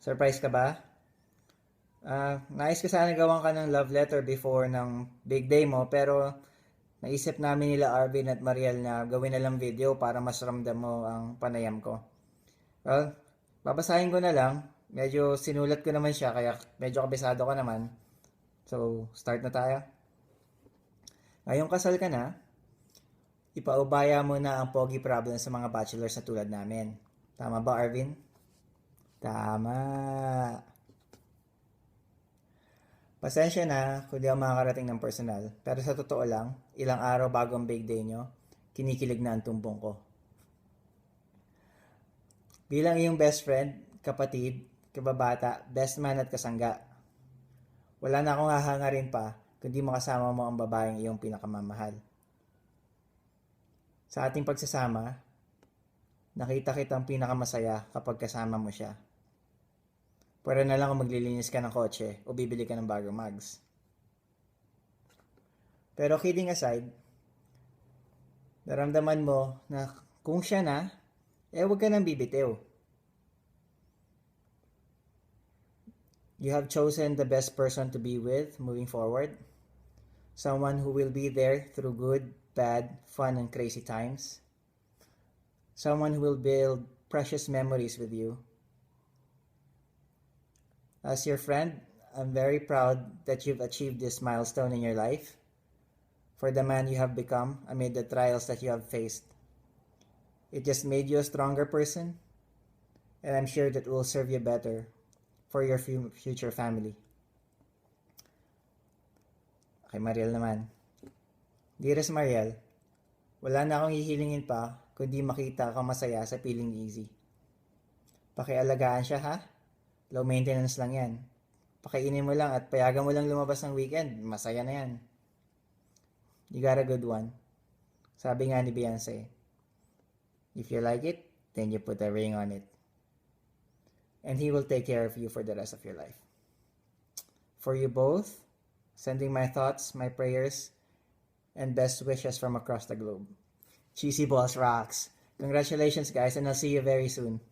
Surprise ka ba? Nais ko sana gawan ka ng love letter before ng big day mo, pero naisip namin nila Arvin at Mariel na gawin na lang video para mas ramdam mo ang panayam ko. Well, babasahin ko na lang. Medyo sinulat ko naman siya, kaya medyo kabisado ka naman. So, start na tayo. Ngayong kasal ka na, ipaubaya mo na ang pogi problem sa mga bachelors na tulad namin. Tama ba, Arvin? Tama. Pasensya na kung di ako makakarating ng personal. Pero sa totoo lang, ilang araw bago ang big day nyo, kinikilig na ang tumbong ko. Bilang iyong best friend, kapatid, kababata, best man at kasangga, wala na akong hahangarin pa kundi makasama mo ang babaeng iyong pinakamamahal. Sa ating pagsasama, nakita kitang pinakamasaya kapag kasama mo siya. Pwede na lang kung maglilinis ka ng kotse o bibili ka ng bagong mugs. Pero kidding aside, naramdaman mo na kung siya na, huwag ka nang bibitiw. You have chosen the best person to be with moving forward. Someone who will be there through good, bad, fun, and crazy times. Someone who will build precious memories with you. As your friend, I'm very proud that you've achieved this milestone in your life. For the man you have become amid the trials that you have faced. It just made you a stronger person, and I'm sure that will serve you better for your future family. Kay Mariel naman. Dearest Mariel, wala na akong hihilingin pa kundi makita ka masaya sa piling easy. Pakialagaan siya ha? Low maintenance lang yan. Pakainin mo lang at payagan mo lang lumabas ng weekend. Masaya na yan. You got a good one. Sabi nga ni Beyonce, if you like it, then you put a ring on it. And he will take care of you for the rest of your life. For you both, sending my thoughts, my prayers, and best wishes from across the globe. Cheesy Balls rocks. Congratulations guys, and I'll see you very soon.